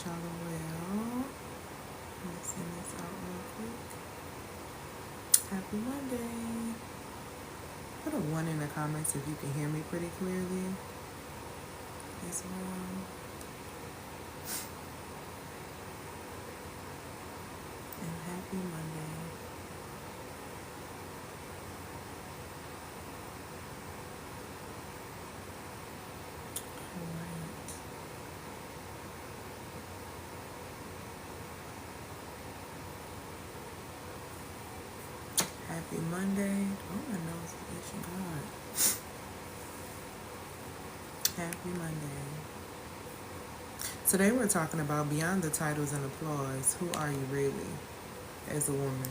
y'all are well. Let me send this out real quick. Happy Monday. Put a 1 in the comments if you can hear me pretty clearly as well. And happy Monday. Alright. Happy Monday. Oh, my nose is itching. God. Happy Monday. Today we're talking about beyond the titles and applause. Who are you really as a woman?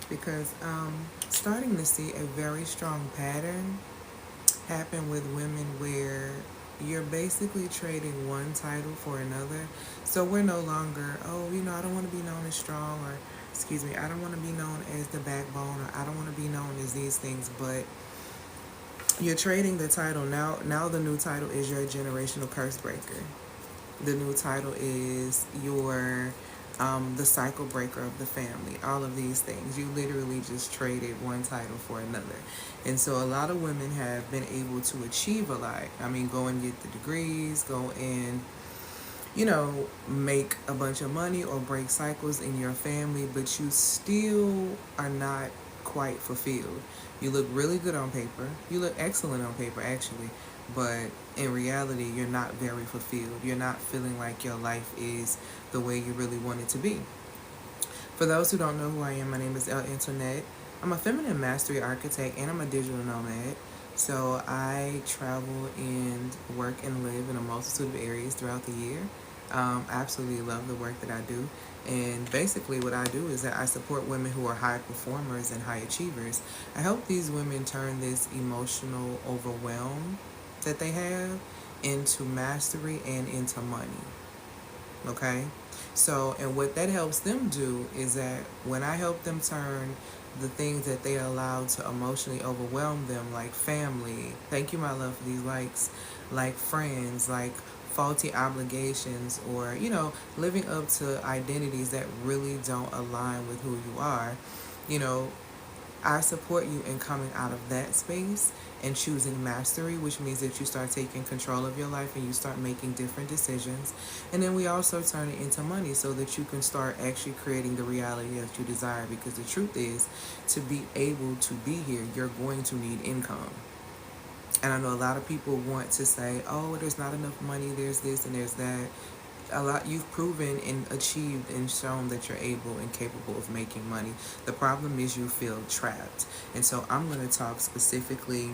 Because starting to see a very strong pattern happen with women where you're basically trading one title for another. So we're no longer, oh, I don't want to be known as strong, or excuse me, I don't want to be known as the backbone, or I don't want to be known as these things, but you're trading the title. Now the new title is your generational curse breaker. The new title is your the cycle breaker of the family. All of these things. You literally just traded one title for another. And so a lot of women have been able to achieve a lot. I mean, go and get the degrees, go and, make a bunch of money or break cycles in your family, but you still are not quite fulfilled. You look really good on paper. You look excellent on paper, actually. But in reality, you're not very fulfilled. You're not feeling like your life is the way you really want it to be. For those who don't know who I am, my name is Elle Antoinette. I'm a feminine mastery architect and I'm a digital nomad. So I travel and work and live in a multitude of areas throughout the year. I absolutely love the work that I do. And basically what I do is that I support women who are high performers and high achievers. I help these women turn this emotional overwhelm that they have into mastery and into money. Okay? So, and what that helps them do is that when I help them turn the things that they allow to emotionally overwhelm them, like family, thank you, my love, for these likes, like friends, like faulty obligations, or, living up to identities that really don't align with who you are, you know, I support you in coming out of that space and choosing mastery, which means that you start taking control of your life and you start making different decisions. And then we also turn it into money so that you can start actually creating the reality that you desire. Because the truth is, to be able to be here, you're going to need income. And I know a lot of people want to say, oh, there's not enough money, there's this and there's that. You've proven and achieved and shown that you're able and capable of making money. The problem is you feel trapped. And so I'm going to talk specifically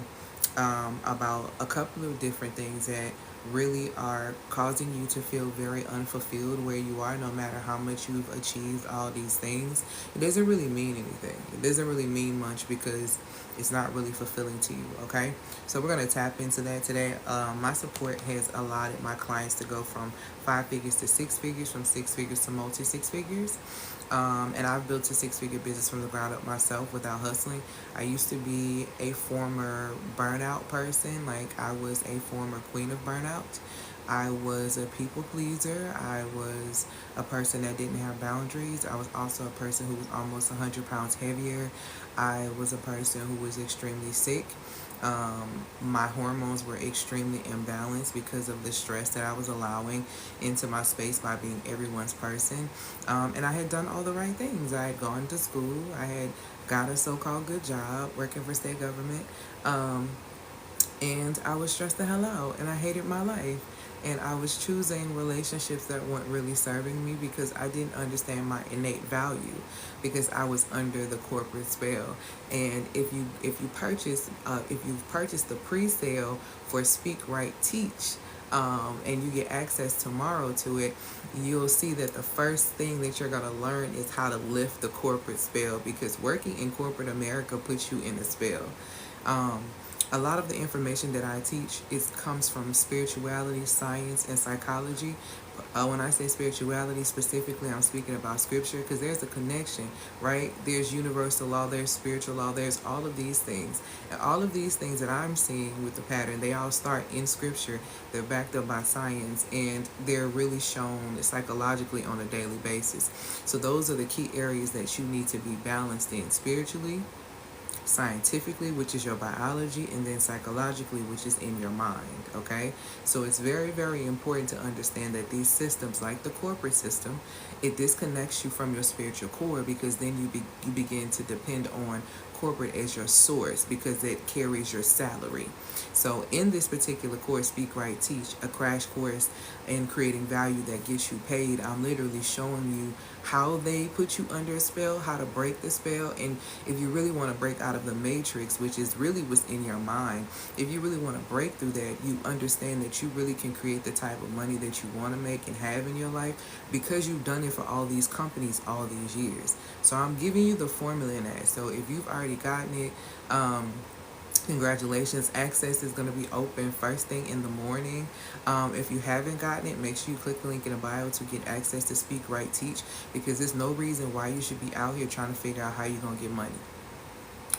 about a couple of different things that really are causing you to feel very unfulfilled where you are, no matter how much you've achieved all these things. It doesn't really mean anything. It doesn't really mean much because it's not really fulfilling to you. Okay, so we're going to tap into that today. My support has allotted my clients to go from 5 figures to 6 figures, from 6 figures to multi 6 figures. And I've built a 6-figure business from the ground up myself without hustling. I used to be a former burnout person. Like, I was a former queen of burnout. I was a people pleaser. I was a person that didn't have boundaries. I was also a person who was almost 100 pounds heavier. I was a person who was extremely sick. My hormones were extremely imbalanced because of the stress that I was allowing into my space by being everyone's person. And I had done all the right things. I had gone to school. I had got a so-called good job working for state government. And I was stressed the hell out and I hated my life. And I was choosing relationships that weren't really serving me because I didn't understand my innate value because I was under the corporate spell. And if you purchase if you've purchased the pre-sale for Speak Right Teach, and you get access tomorrow to it, you'll see that the first thing that you're going to learn is how to lift the corporate spell, because working in corporate America puts you in a spell. A lot of the information that I teach comes from spirituality, science, and psychology. When I say spirituality specifically, I'm speaking about scripture because there's a connection, right? There's universal law, there's spiritual law, there's all of these things. And all of these things that I'm seeing with the pattern, they all start in scripture. They're backed up by science and they're really shown psychologically on a daily basis. So those are the key areas that you need to be balanced in spiritually, scientifically, which is your biology, and then psychologically, which is in your mind. Okay, so it's very, very important to understand that these systems, like the corporate system, it disconnects you from your spiritual core, because then you begin to depend on corporate as your source because it carries your salary. So in this particular course, Speak Right Teach, a crash course in creating value that gets you paid, I'm literally showing you how they put you under a spell, how to break the spell. And if you really want to break out of the matrix, which is really what's in your mind, if you really want to break through that, you understand that you really can create the type of money that you want to make and have in your life because you've done it for all these companies all these years. So I'm giving you the formula in that. So if you've already gotten it, congratulations. Access is going to be open first thing in the morning. If you haven't gotten it, make sure you click the link in the bio to get access to Speak Right Teach, because there's no reason why you should be out here trying to figure out how you're going to get money.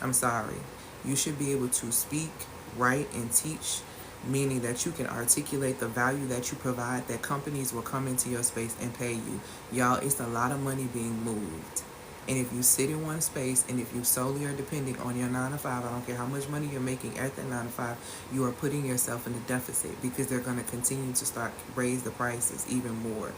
I'm sorry. You should be able to speak, write, and teach, meaning that you can articulate the value that you provide, that companies will come into your space and pay you. Y'all, it's a lot of money being moved. And if you sit in one space and if you solely are depending on your 9 to 5, I don't care how much money you're making at that 9 to 5, you are putting yourself in a deficit because they're going to continue to start raise the prices even more.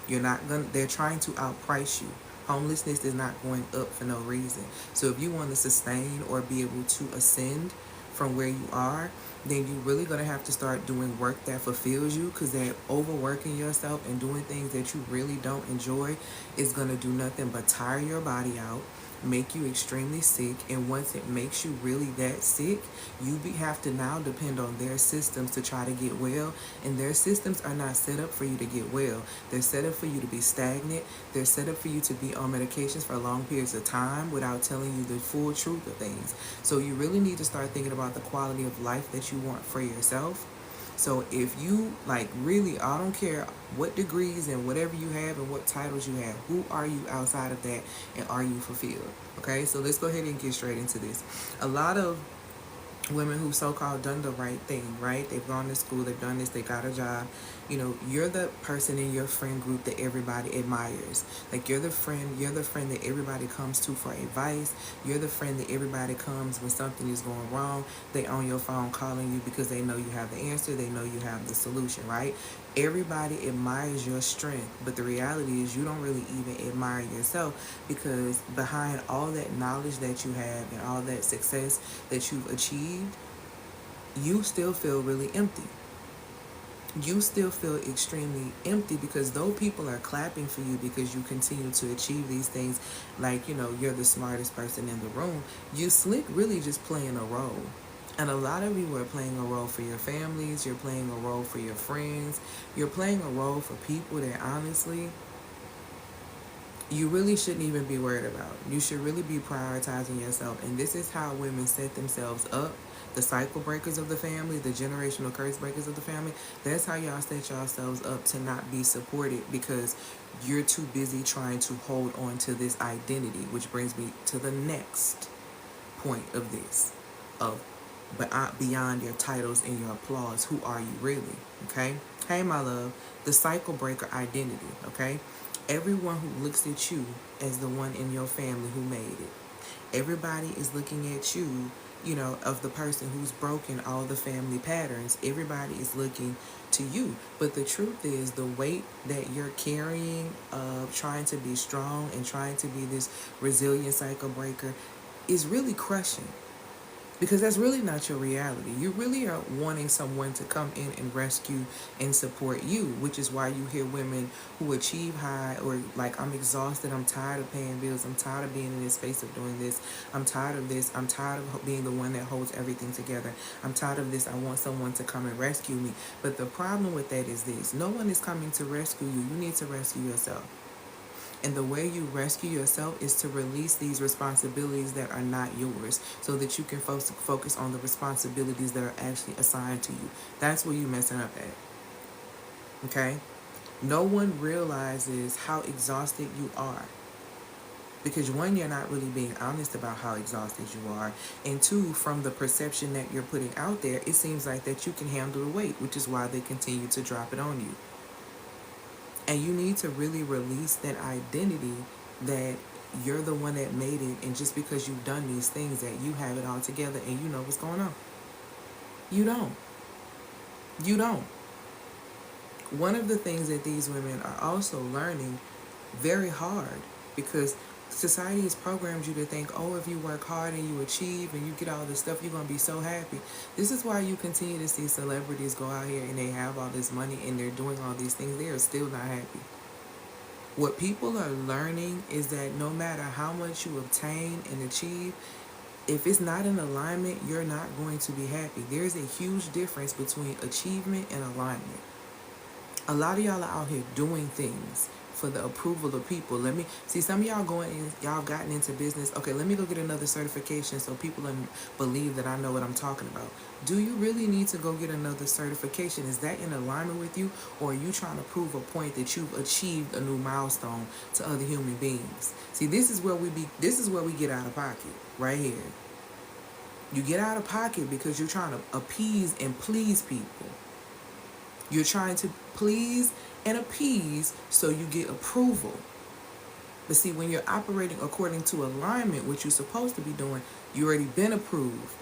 They're trying to outprice you. Homelessness is not going up for no reason. So if you want to sustain or be able to ascend from where you are, then you're really going to have to start doing work that fulfills you, because that overworking yourself and doing things that you really don't enjoy is going to do nothing but tire your body out, make you extremely sick. And once it makes you really that sick, have to now depend on their systems to try to get well. And their systems are not set up for you to get well. They're set up for you to be stagnant. They're set up for you to be on medications for long periods of time without telling you the full truth of things. So you really need to start thinking about the quality of life that you want for yourself. So if you really, I don't care what degrees and whatever you have and what titles you have, who are you outside of that, and are you fulfilled? Okay, so let's go ahead and get straight into this. A lot of women who so-called done the right thing, right? They've gone to school, they've done this, they got a job. You're the person in your friend group that everybody admires. You're the friend that everybody comes to for advice. You're the friend that everybody comes when something is going wrong. They on your phone calling you because they know you have the answer, they know you have the solution, right? Everybody admires your strength, but the reality is you don't really even admire yourself, because behind all that knowledge that you have and all that success that you've achieved, you still feel really empty. You still feel extremely empty, because though people are clapping for you because you continue to achieve these things, you're the smartest person in the room, you slick really just playing a role. And a lot of you are playing a role for your families, you're playing a role for your friends, you're playing a role for people that honestly you really shouldn't even be worried about. You should really be prioritizing yourself. And this is how women set themselves up. The cycle breakers of the family, the generational curse breakers of the family, that's how y'all set yourselves up to not be supported, because you're too busy trying to hold on to this identity. Which brings me to the next point of this, of beyond your titles and your applause, who are you really? Okay? Hey, my love, the cycle breaker identity, okay? Everyone who looks at you as the one in your family who made it. Everybody is looking at you, of the person who's broken all the family patterns. Everybody is looking to you. But the truth is, the weight that you're carrying of trying to be strong and trying to be this resilient cycle breaker is really crushing. Because that's really not your reality. You really are wanting someone to come in and rescue and support you, which is why you hear women who achieve high or I'm exhausted, I'm tired of paying bills, I'm tired of being in this space of doing this, I'm tired of this, I'm tired of being the one that holds everything together, I'm tired of this, I want someone to come and rescue me. But the problem with that is this: no one is coming to rescue you. You need to rescue yourself. And the way you rescue yourself is to release these responsibilities that are not yours so that you can focus on the responsibilities that are actually assigned to you. That's where you're messing up at. Okay? No one realizes how exhausted you are. Because one, you're not really being honest about how exhausted you are. And two, from the perception that you're putting out there, it seems like that you can handle the weight, which is why they continue to drop it on you. And you need to really release that identity that you're the one that made it, and just because you've done these things that you have it all together and you know what's going on. You don't. You don't. One of the things that these women are also learning very hard, because society has programmed you to think, oh, if you work hard and you achieve and you get all this stuff, you're going to be so happy. This is why you continue to see celebrities go out here and they have all this money and they're doing all these things. They are still not happy. What people are learning is that no matter how much you obtain and achieve, if it's not in alignment, you're not going to be happy. There's a huge difference between achievement and alignment. A lot of y'all are out here doing things for the approval of people. Let me see, some of y'all y'all gotten into business. Okay, let me go get another certification so people believe that I know what I'm talking about. Do you really need to go get another certification? Is that in alignment with you, or are you trying to prove a point that you've achieved a new milestone to other human beings? See, this is where we get out of pocket right here. You get out of pocket because you're trying to appease and please people. You're trying to please and appease so you get approval. But see, when you're operating according to alignment, what you're supposed to be doing, you already been approved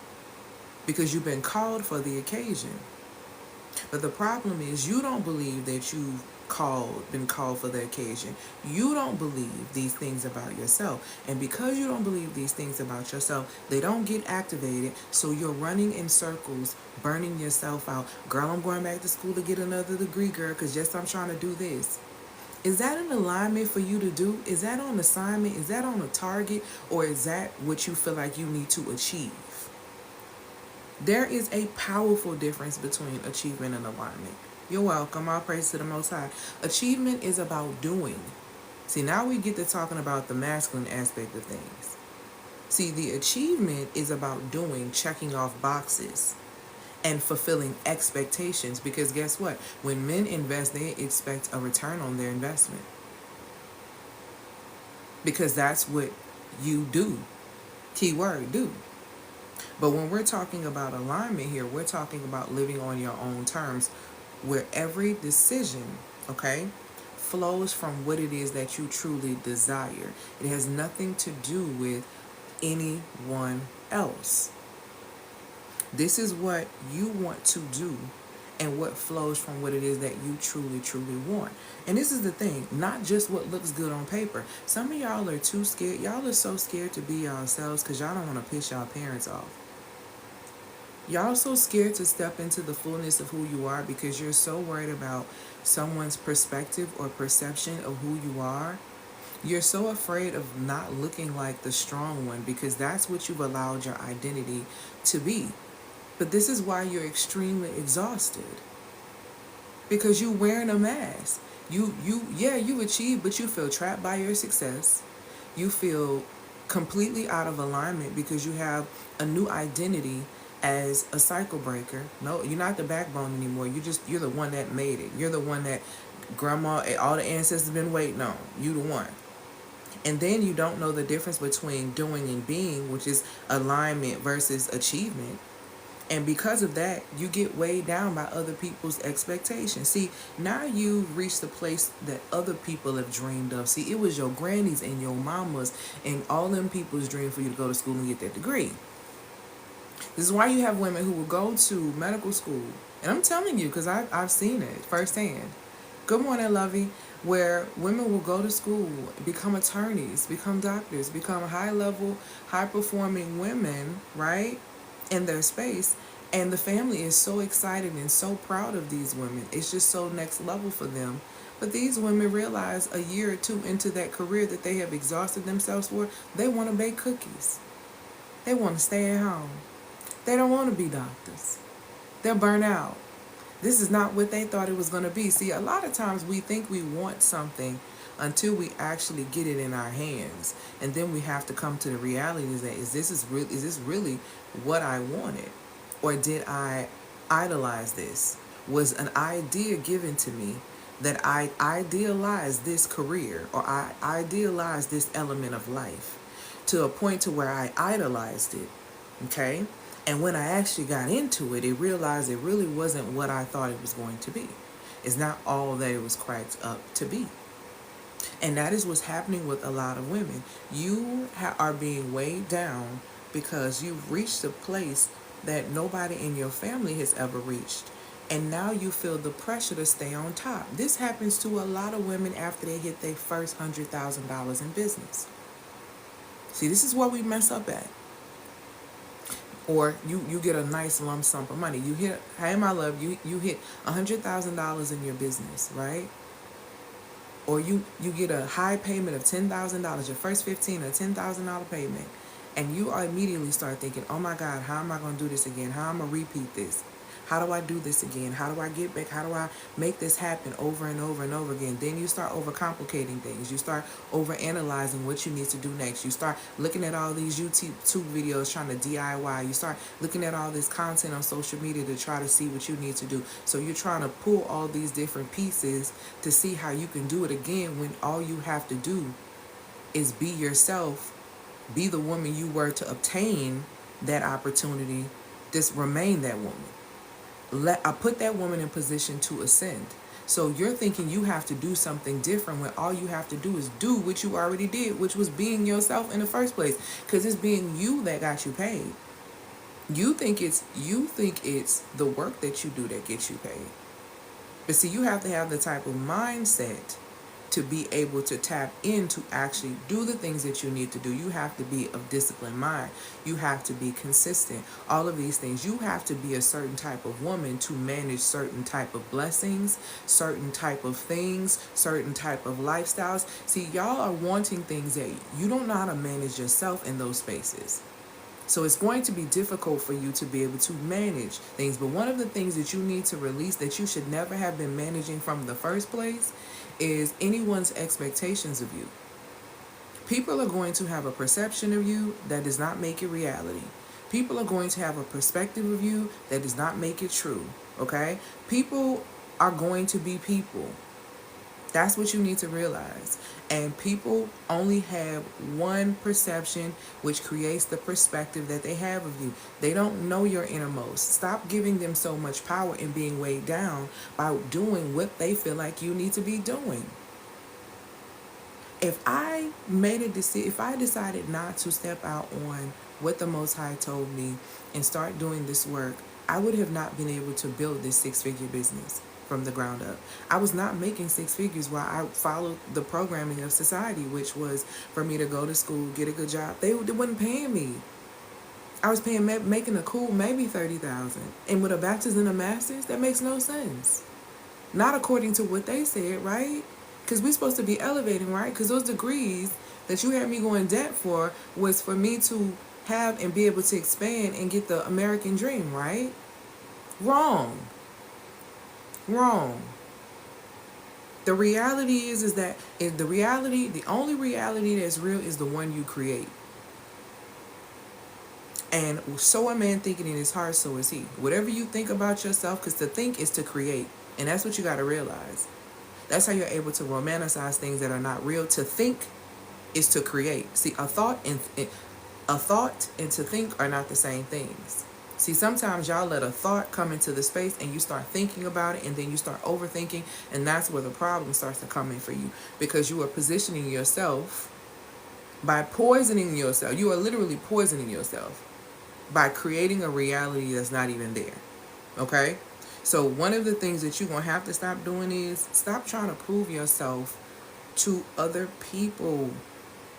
because you've been called for the occasion. But the problem is you don't believe that you've been called for the occasion. You don't believe these things about yourself. And because you don't believe these things about yourself, they don't get activated. So you're running in circles, burning yourself out. Girl, I'm going back to school to get another degree, girl, because yes, I'm trying to do this. Is that an alignment for you to do? Is that on assignment? Is that on a target? Or is that what you feel like you need to achieve? There is a powerful difference between achievement and alignment. You're welcome. All praise to the Most High. Achievement is about doing. See, now we get to talking about the masculine aspect of things. See, the achievement is about doing, checking off boxes, and fulfilling expectations. Because guess what? When men invest, they expect a return on their investment. Because that's what you do. Keyword, do. But when we're talking about alignment here, we're talking about living on your own terms, where every decision, okay, flows from what it is that you truly desire. It has nothing to do with anyone else. This is what you want to do and what flows from what it is that you truly, truly want. And this is the thing, not just what looks good on paper. Some of y'all are too scared. Y'all are so scared to be yourselves because y'all don't want to piss y'all parents off. Y'all so scared to step into the fullness of who you are because you're so worried about someone's perspective or perception of who you are. You're so afraid of not looking like the strong one because that's what you've allowed your identity to be. But this is why you're extremely exhausted. Because you're wearing a mask. You achieve, but you feel trapped by your success. You feel completely out of alignment because you have a new identity as a cycle breaker. No, you're not the backbone anymore. You're the one that made it. You're the one that grandma, all the ancestors been waiting on. You the one. And then you don't know the difference between doing and being, which is alignment versus achievement. And because of that, you get weighed down by other people's expectations. See, now you've reached the place that other people have dreamed of. See, it was your grannies and your mamas and all them people's dream for you to go to school and get that degree. This is why you have women who will go to medical school. And I'm telling you, because I've seen it firsthand. Good morning, Lovey. Where women will go to school, become attorneys, become doctors, become high-level, high-performing women, right, in their space. And the family is so excited and so proud of these women. It's just so next level for them. But these women realize a year or two into that career that they have exhausted themselves for, they want to bake cookies. They want to stay at home. They don't want to be doctors. They're burnt out. This is not what they thought it was going to be. See, a lot of times we think we want something until we actually get it in our hands. And then we have to come to the reality that is this really what I wanted? Or did I idolize this? Was an idea given to me that I idealized this career, or I idealized this element of life to a point to where I idolized it, okay? And when I actually got into it, realized it really wasn't what I thought it was going to be. It's not all that it was cracked up to be. And that is what's happening with a lot of women. You are being weighed down because you've reached a place that nobody in your family has ever reached. And now you feel the pressure to stay on top. This happens to a lot of women after they hit their first $100,000 in business. See, this is what we mess up at. Or you get a nice lump sum of money. You hit, hey my love, you hit $100,000 in your business, right? Or you get a high payment of $10,000, your first $15,000 or $10,000 payment, and you immediately start thinking, oh my God, how am I going to do this again? How am I going to repeat this? How do I do this again? How do I get back? How do I make this happen over and over and over again? Then you start overcomplicating things. You start overanalyzing what you need to do next. You start looking at all these YouTube videos trying to DIY. You start looking at all this content on social media to try to see what you need to do. So you're trying to pull all these different pieces to see how you can do it again, when all you have to do is be yourself, be the woman you were to obtain that opportunity. Just remain that woman. I put that woman in position to ascend. So you're thinking you have to do something different when all you have to do is do what you already did, which was being yourself in the first place, because it's being you that got you paid. You think it's the work that you do that gets you paid. But see, you have to have the type of mindset to be able to tap in to actually do the things that you need to do. You have to be of disciplined mind. You have to be consistent. All of these things. You have to be a certain type of woman to manage certain type of blessings, certain type of things, certain type of lifestyles. See, y'all are wanting things that you don't know how to manage yourself in those spaces. So it's going to be difficult for you to be able to manage things. But one of the things that you need to release that you should never have been managing from the first place is anyone's expectations of you. People are going to have a perception of you that does not make it reality. People are going to have a perspective of you that does not make it true. Okay? People are going to be people. That's what you need to realize. And people only have one perception, which creates the perspective that they have of you. They don't know your innermost. Stop giving them so much power and being weighed down by doing what they feel like you need to be doing. If I made a decision, if I decided not to step out on what the Most High told me and start doing this work, I would have not been able to build this six-figure business from the ground up. I was not making six figures while I followed the programming of society, which was for me to go to school, get a good job. They wasn't paying me. I was making a cool maybe $30,000, and with a bachelor's and a master's, that makes no sense. Not according to what they said, right? Because we're supposed to be elevating, right? Because those degrees that you had me go in debt for was for me to have and be able to expand and get the American dream, right? Wrong. The reality is that the only reality that's real is the one you create. And so a man thinking in his heart, so is he. Whatever you think about yourself, because to think is to create. And that's what you got to realize. That's how you're able to romanticize things that are not real. To think is to create. See, a thought and to think are not the same things. See, sometimes y'all let a thought come into the space and you start thinking about it, and then you start overthinking, and that's where the problem starts to come in for you, because you are positioning yourself by poisoning yourself. You are literally poisoning yourself by creating a reality that's not even there. Okay? So one of the things that you're going to have to stop doing is stop trying to prove yourself to other people.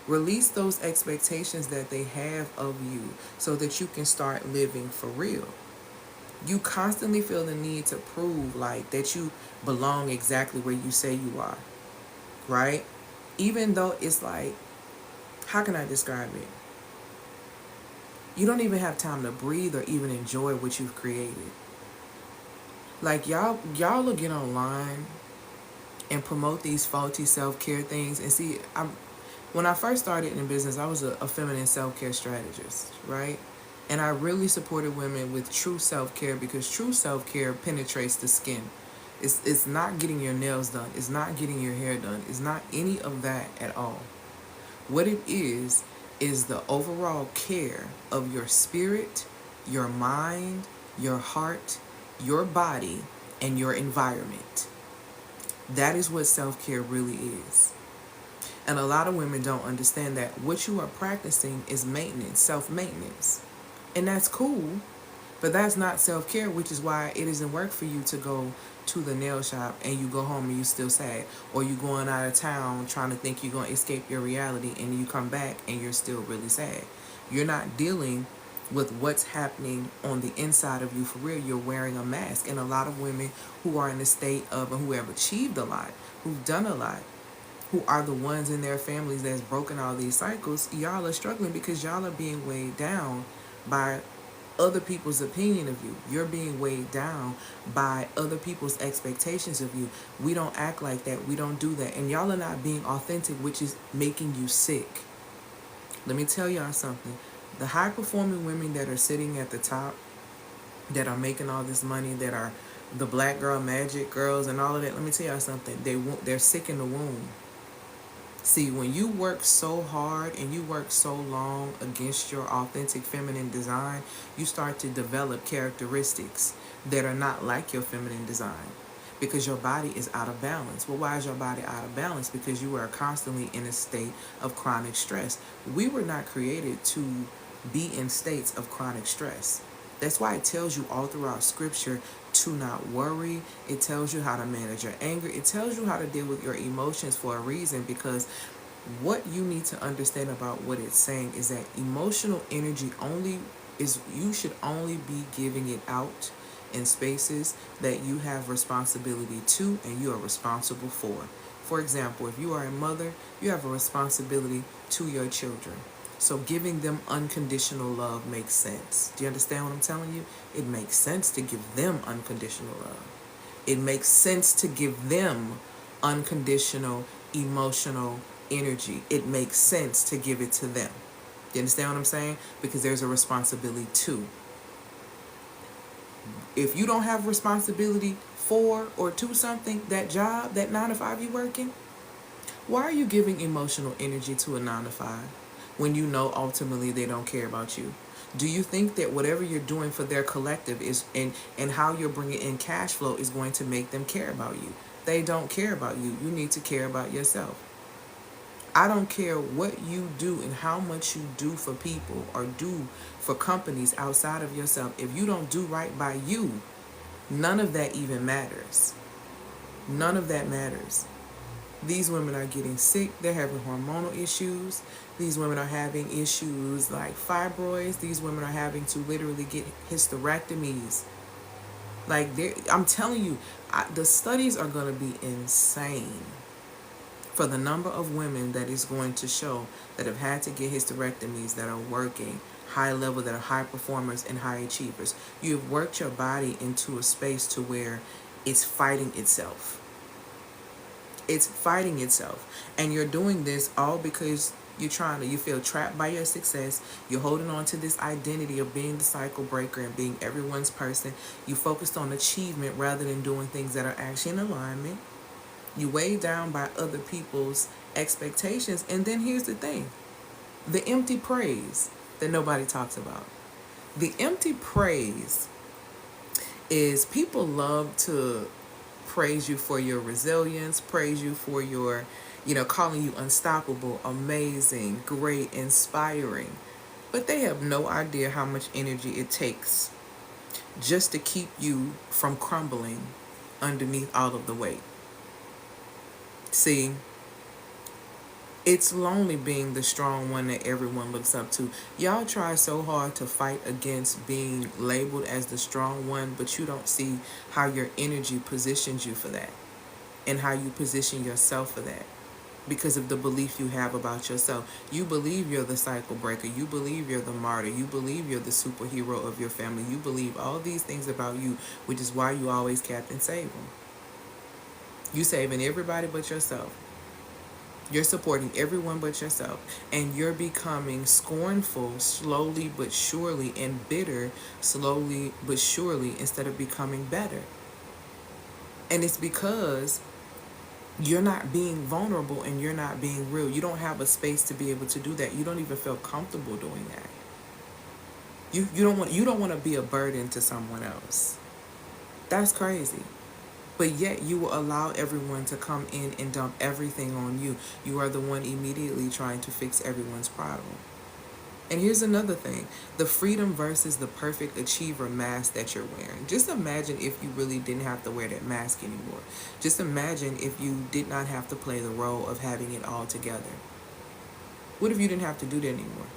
Release those expectations that they have of you so that you can start living for real. You constantly feel the need to prove like that you belong exactly where you say you are, right? Even though it's like, how can I describe it? You don't even have time to breathe or even enjoy what you've created. Like y'all will get online and promote these faulty self-care things. And see, when I first started in business, I was a feminine self-care strategist, right? And I really supported women with true self-care, because true self-care penetrates the skin. It's not getting your nails done. It's not getting your hair done. It's not any of that at all. What it is the overall care of your spirit, your mind, your heart, your body, and your environment. That is what self-care really is. And a lot of women don't understand that what you are practicing is maintenance, self-maintenance. And that's cool, but that's not self-care, which is why it doesn't work for you to go to the nail shop and you go home and you still sad. Or you going out of town trying to think you're going to escape your reality, and you come back and you're still really sad. You're not dealing with what's happening on the inside of you for real. You're wearing a mask. And a lot of women who are in a state of, and who have achieved a lot, who've done a lot, who are the ones in their families that's broken all these cycles, y'all are struggling because y'all are being weighed down by other people's opinion of you. You're being weighed down by other people's expectations of you. We don't act like that. We don't do that. And y'all are not being authentic, which is making you sick. Let me tell y'all something. The high performing women that are sitting at the top, that are making all this money, that are the black girl magic girls and all of that, let me tell y'all something. They're sick in the womb. See, when you work so hard and you work so long against your authentic feminine design, you start to develop characteristics that are not like your feminine design, because your body is out of balance. Well, why is your body out of balance? Because you are constantly in a state of chronic stress. We were not created to be in states of chronic stress. That's why it tells you all throughout scripture to not worry. It tells you how to manage your anger. It tells you how to deal with your emotions for a reason, because what you need to understand about what it's saying is that emotional energy you should only be giving it out in spaces that you have responsibility to and you are responsible for. For example, if you are a mother, you have a responsibility to your children. So giving them unconditional love makes sense. Do you understand what I'm telling you? It makes sense to give them unconditional love. It makes sense to give them unconditional emotional energy. It makes sense to give it to them. Do you understand what I'm saying? Because there's a responsibility too. If you don't have responsibility for or to something, that job, that 9 to 5 you working, why are you giving emotional energy to a 9 to 5? When you know ultimately they don't care about you? Do you think that whatever you're doing for their collective is and how you're bringing in cash flow is going to make them care about you? They don't care about you. You need to care about yourself. I don't care what you do and how much you do for people or do for companies outside of yourself. If you don't do right by you, none of that even matters. None of that matters. These women are getting sick. They're having hormonal issues. These women are having issues like fibroids. These women are having to literally get hysterectomies. Like, I'm telling you, the studies are going to be insane for the number of women that is going to show that have had to get hysterectomies, that are working high level, that are high performers and high achievers. You have worked your body into a space to where it's fighting itself. It's fighting itself. And you're doing this all because you feel trapped by your success. You're holding on to this identity of being the cycle breaker and being everyone's person. You focused on achievement rather than doing things that are actually in alignment. You weighed down by other people's expectations. And then here's the thing. The empty praise that nobody talks about. The empty praise is people love to praise you for your resilience, praise you for your, calling you unstoppable, amazing, great, inspiring. But they have no idea how much energy it takes just to keep you from crumbling underneath all of the weight. See, it's lonely being the strong one that everyone looks up to. Y'all try so hard to fight against being labeled as the strong one, but you don't see how your energy positions you for that and how you position yourself for that because of the belief you have about yourself. You believe you're the cycle breaker. You believe you're the martyr. You believe you're the superhero of your family. You believe all these things about you, which is why you always Captain Save 'em. You saving everybody but yourself. You're supporting everyone but yourself. And you're becoming scornful slowly but surely and bitter slowly but surely instead of becoming better. And it's because you're not being vulnerable and you're not being real. You don't have a space to be able to do that. You don't even feel comfortable doing that. You don't want to be a burden to someone else. That's crazy. But yet you will allow everyone to come in and dump everything on you. You are the one immediately trying to fix everyone's problem. And here's another thing, the freedom versus the perfect achiever mask that you're wearing. Just imagine if you really didn't have to wear that mask anymore. Just imagine if you did not have to play the role of having it all together. What if you didn't have to do that anymore?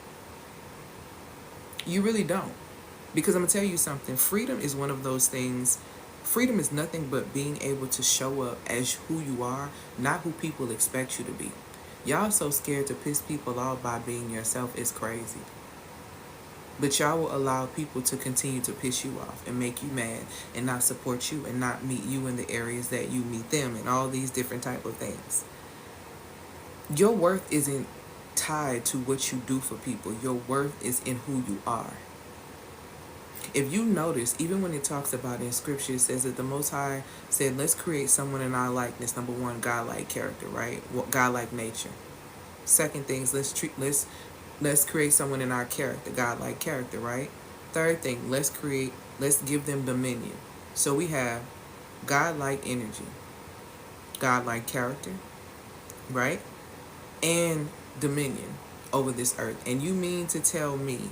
You really don't. Because I'm going to tell you something, freedom is one of those things. Freedom is nothing but being able to show up as who you are, not who people expect you to be. Y'all so scared to piss people off by being yourself. It's crazy. But y'all will allow people to continue to piss you off and make you mad and not support you and not meet you in the areas that you meet them and all these different type of things. Your worth isn't tied to what you do for people. Your worth is in who you are. If you notice, even when it talks about in scripture, it says that the Most High said, let's create someone in our likeness. Number one, God-like character, right? God-like nature. Second thing is let's create someone in our character, God-like character, right? Third thing, let's give them dominion. So we have God-like energy, God-like character, right? And dominion over this earth. And you mean to tell me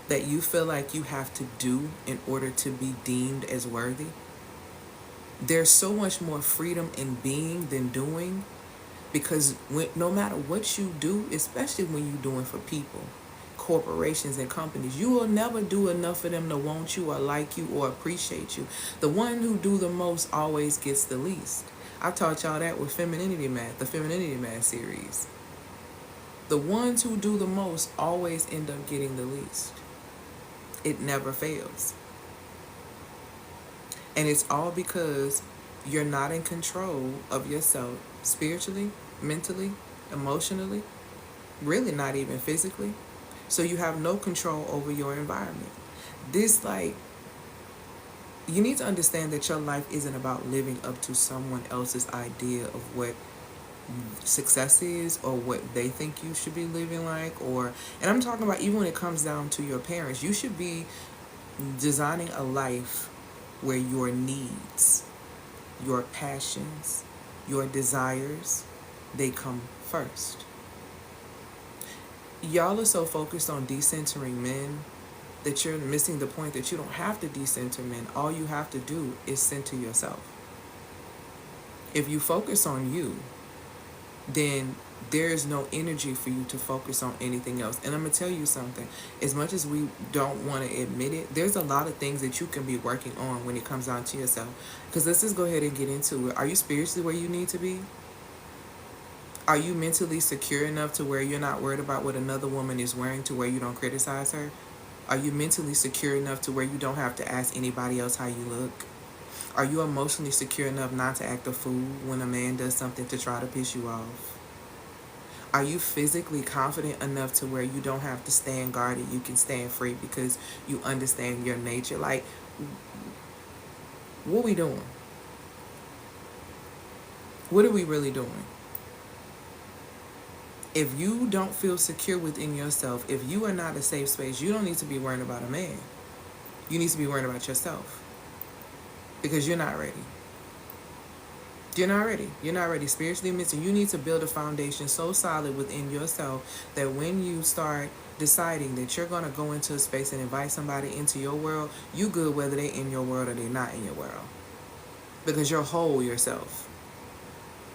that you feel like you have to do in order to be deemed as worthy? There's so much more freedom in being than doing, because no matter what you do, especially when you're doing for people, corporations and companies, you will never do enough for them to want you or like you or appreciate you. The one who do the most always gets the least. I taught y'all that with Femininity Math, the Femininity Math series. The ones who do the most always end up getting the least. It never fails. And it's all because you're not in control of yourself spiritually, mentally, emotionally, really not even physically. So you have no control over your environment. You need to understand that your life isn't about living up to someone else's idea of what success is or what they think you should be living like, and I'm talking about even when it comes down to your parents. You should be designing a life where your needs, your passions, your desires, they come first. Y'all are so focused on decentering men that you're missing the point that you don't have to decenter men. All you have to do is center yourself. If you focus on you, then there is no energy for you to focus on anything else. And I'm going to tell you something. As much as we don't want to admit it, there's a lot of things that you can be working on when it comes down to yourself. Because let's just go ahead and get into it. Are you spiritually where you need to be? Are you mentally secure enough to where you're not worried about what another woman is wearing to where you don't criticize her? Are you mentally secure enough to where you don't have to ask anybody else how you look? Are you emotionally secure enough not to act a fool when a man does something to try to piss you off? Are you physically confident enough to where you don't have to stand guarded? You can stand free because you understand your nature. Like, what are we doing? What are we really doing? If you don't feel secure within yourself, if you are not a safe space, you don't need to be worrying about a man. You need to be worrying about yourself. Because you're not ready. You're not ready. You're not ready spiritually, mentally. You need to build a foundation so solid within yourself that when you start deciding that you're going to go into a space and invite somebody into your world, you good whether they're in your world or they're not in your world. Because you're whole yourself.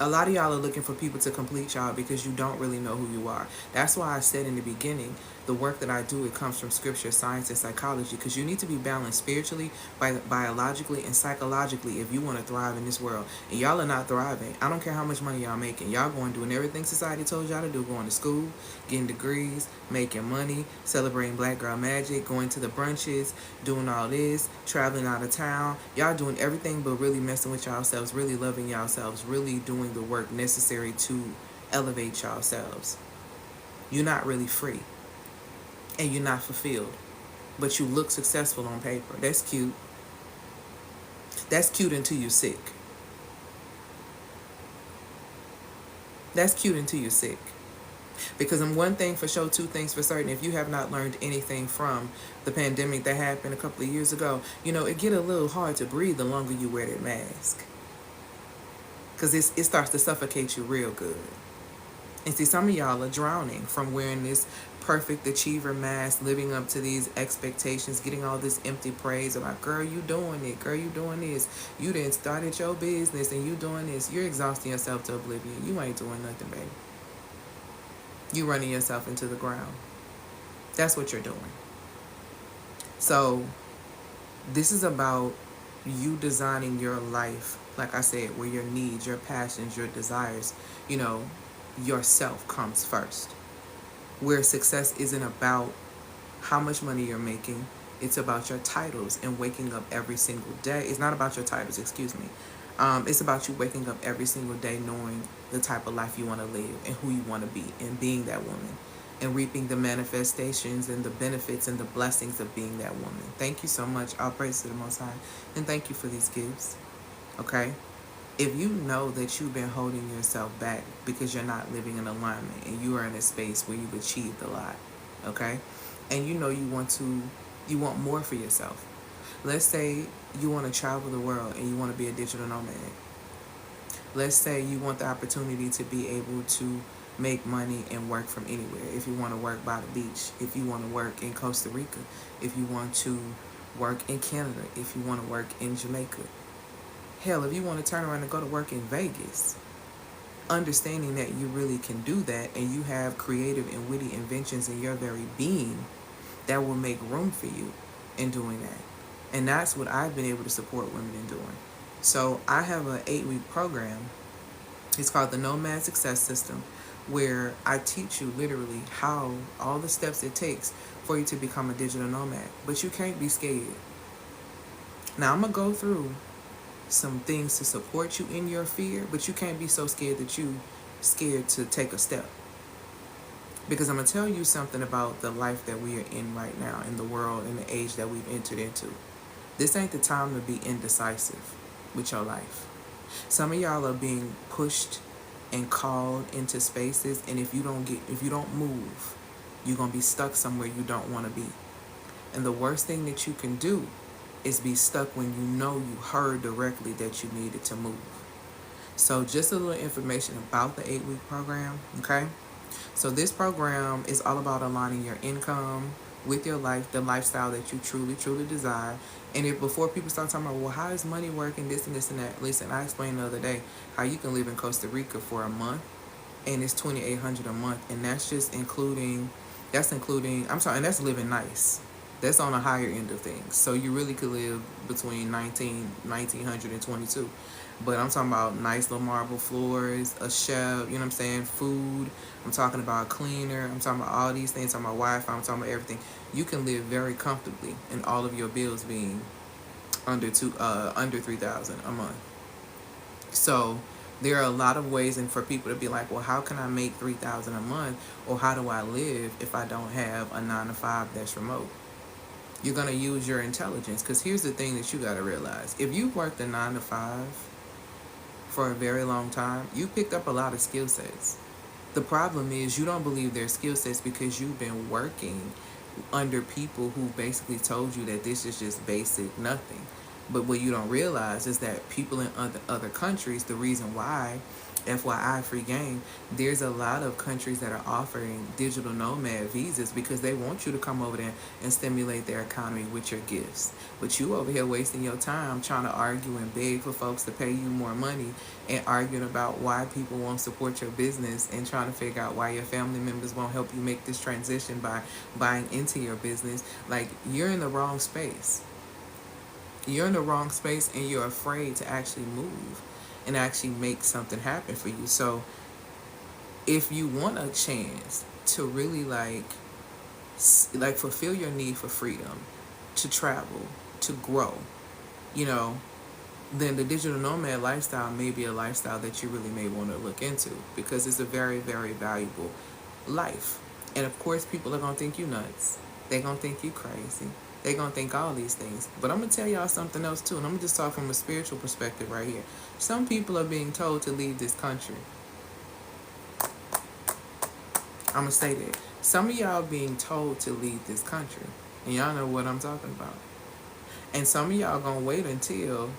A lot of y'all are looking for people to complete y'all because you don't really know who you are. That's why I said in the beginning, the work that I do, it comes from scripture, science, and psychology, because you need to be balanced spiritually, biologically, and psychologically if you want to thrive in this world. And y'all are not thriving. I don't care how much money y'all making. Y'all going doing everything society told y'all to do, going to school, getting degrees, making money, celebrating Black Girl Magic, going to the brunches, doing all this, traveling out of town. Y'all doing everything but really messing with yourselves, really loving yourselves, really doing the work necessary to elevate yourselves. You're not really free. And you're not fulfilled. But you look successful on paper. That's cute. That's cute until you're sick. That's cute until you're sick. Because I'm one thing for sure, two things for certain. If you have not learned anything from the pandemic that happened a couple of years ago, it get a little hard to breathe the longer you wear that mask. Because it starts to suffocate you real good. And see, some of y'all are drowning from wearing this perfect achiever mask, living up to these expectations, getting all this empty praise about, girl, you doing it, girl, you doing this. You didn't started your business and you doing this. You're exhausting yourself to oblivion. You ain't doing nothing, baby. You running yourself into the ground. That's what you're doing. So this is about you designing your life, like I said, where your needs, your passions, your desires, yourself comes first. Where success isn't about how much money you're making, it's about your titles and waking up every single day. It's not about your titles, excuse me. It's about you waking up every single day knowing the type of life you want to live and who you want to be and being that woman and reaping the manifestations and the benefits and the blessings of being that woman. Thank you so much. All praise to the Most High. And thank you for these gifts. Okay? If you know that you've been holding yourself back because you're not living in alignment and you are in a space where you've achieved a lot, okay? And you want more for yourself. Let's say you want to travel the world and you want to be a digital nomad. Let's say you want the opportunity to be able to make money and work from anywhere. If you want to work by the beach, if you want to work in Costa Rica, if you want to work in Canada, if you want to work in Jamaica. Hell, if you want to turn around and go to work in Vegas, understanding that you really can do that and you have creative and witty inventions in your very being that will make room for you in doing that. And that's what I've been able to support women in doing. So I have an 8-week program. It's called the Nomad Success System, where I teach you literally how all the steps it takes for you to become a digital nomad. But you can't be scared. Now I'm going to go through some things to support you in your fear, but you can't be so scared that you scared to take a step. Because I'm going to tell you something about the life that we are in right now, in the world, in the age that we've entered into. This ain't the time to be indecisive with your life. Some of y'all are being pushed and called into spaces, and if you don't move, you're going to be stuck somewhere you don't want to be. And the worst thing that you can do is be stuck when you know you heard directly that you needed to move. So just a little information about the 8-week program, okay? So this program is all about aligning your income with your life, the lifestyle that you truly, truly desire. And if before people start talking about, well, how does money work and this and this and that? Listen, I explained the other day how you can live in Costa Rica for a month and it's $2,800 a month. And that's including, and that's living nice. That's on a higher end of things. So you really could live between 1900 and 22. But I'm talking about nice little marble floors, a chef, you know what I'm saying, food. I'm talking about a cleaner. I'm talking about all these things. I'm talking about Wi-Fi. I'm talking about everything. You can live very comfortably, and all of your bills being under $3,000 a month. So there are a lot of ways, and for people to be like, well, how can I make $3,000 a month, or how do I live if I don't have a 9-to-5 that's remote? You're going to use your intelligence, because here's the thing that you got to realize. If you've worked a 9-to-5 for a very long time, you picked up a lot of skill sets. The problem is you don't believe they're skill sets because you've been working under people who basically told you that this is just basic nothing. But what you don't realize is that people in other countries, the reason why, FYI, free game, there's a lot of countries that are offering digital nomad visas because they want you to come over there and stimulate their economy with your gifts. But you over here wasting your time trying to argue and beg for folks to pay you more money and arguing about why people won't support your business and trying to figure out why your family members won't help you make this transition by buying into your business. Like, you're in the wrong space. You're in the wrong space and you're afraid to actually move and actually make something happen for you. So if you want a chance to really like fulfill your need for freedom, to travel, to grow, you know, then the digital nomad lifestyle may be a lifestyle that you really may want to look into because it's a very, very valuable life. And of course, people are going to think you nuts. They're going to think you crazy. They're going to think all these things. But I'm going to tell y'all something else too. And I'm going to just talk from a spiritual perspective right here. Some people are being told to leave this country. I'm going to say that. Some of y'all being told to leave this country. And y'all know what I'm talking about. And some of y'all going to wait until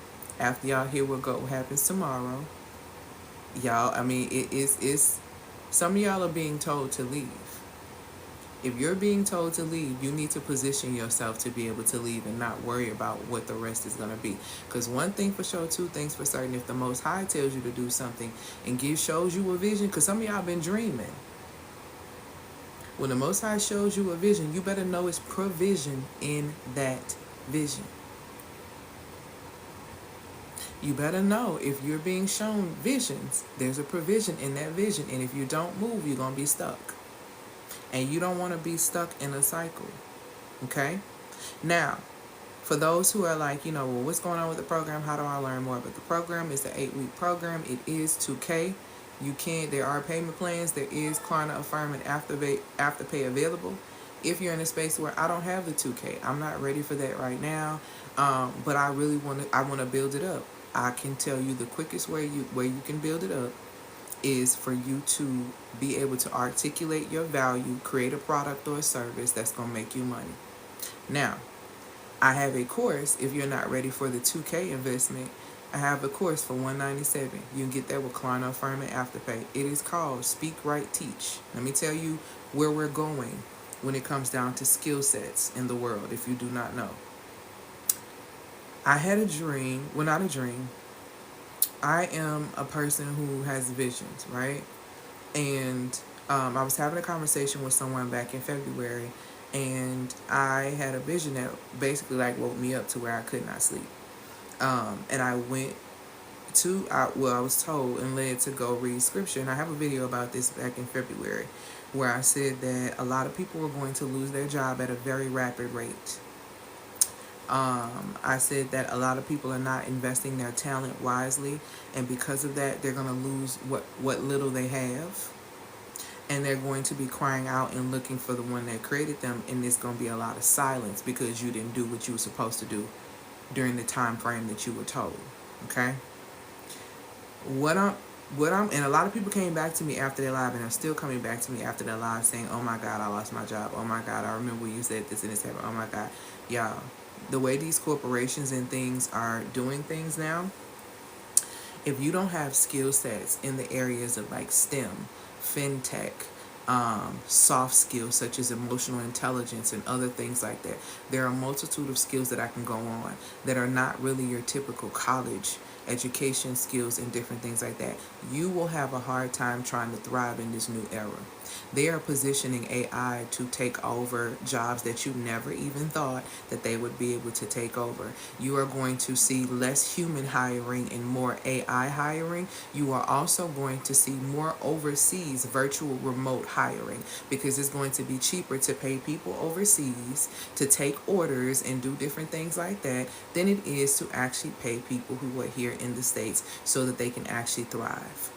after y'all hear what happens tomorrow. Y'all, I mean, it's some of y'all are being told to leave. If you're being told to leave, you need to position yourself to be able to leave and not worry about what the rest is going to be. Because one thing for sure, two things for certain, if the Most High tells you to do something and shows you a vision, because some of y'all been dreaming. When the Most High shows you a vision, you better know it's provision in that vision. You better know if you're being shown visions, there's a provision in that vision. And if you don't move, you're going to be stuck. And you don't want to be stuck in a cycle. Okay? Now, for those who are like, well, what's going on with the program? How do I learn more about the program? It's an 8-week program. It is $2K. There are payment plans. There is Klarna Affirm and Afterpay available. If you're in a space where I don't have the $2K, I'm not ready for that right now. But I really want to build it up. I can tell you the quickest way you can build it up is for you to be able to articulate your value, create a product or a service that's going to make you money. Now, I have a course. If you're not ready for the $2K investment, I have a course for $197. You can get that with Klarna Affirm and Afterpay. It is called Speak Right Teach. Let me tell you where we're going when it comes down to skill sets in the world, if you do not know. I had a dream. Well, not a dream. I am a person who has visions, right? And I was having a conversation with someone back in February, and I had a vision that basically woke me up to where I could not sleep. And I went to, I was told and led to go read scripture. And I have a video about this back in February where I said that a lot of people were going to lose their job at a very rapid rate. I said that a lot of people are not investing their talent wisely, and because of that, they're going to lose what little they have, and they're going to be crying out and looking for the one that created them, and there's going to be a lot of silence because you didn't do what you were supposed to do during the time frame that you were told. Okay? And a lot of people came back to me after their live, and are still coming back to me after their live saying, oh my God, I lost my job. Oh my God, I remember you said this and this happened. Oh my God. Y'all, the way these corporations and things are doing things now, if you don't have skill sets in the areas of STEM, fintech, soft skills such as emotional intelligence and other things like that, there are a multitude of skills that I can go on that are not really your typical college education skills and different things like that. You will have a hard time trying to thrive in this new era. They are positioning AI to take over jobs that you never even thought that they would be able to take over. You are going to see less human hiring and more AI hiring. You are also going to see more overseas virtual remote hiring because it's going to be cheaper to pay people overseas to take orders and do different things like that than it is to actually pay people who are here in the States so that they can actually thrive.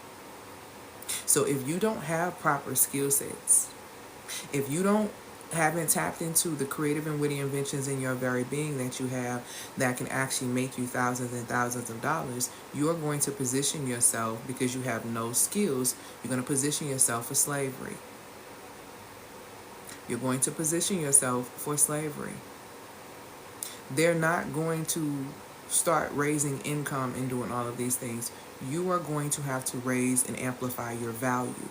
So if you don't have proper skill sets, if you haven't tapped into the creative and witty inventions in your very being that you have that can actually make you thousands and thousands of dollars, you're going to position yourself, because you have no skills, you're going to position yourself for slavery. You're going to position yourself for slavery. They're not going to start raising income and doing all of these things, you are going to have to raise and amplify your value.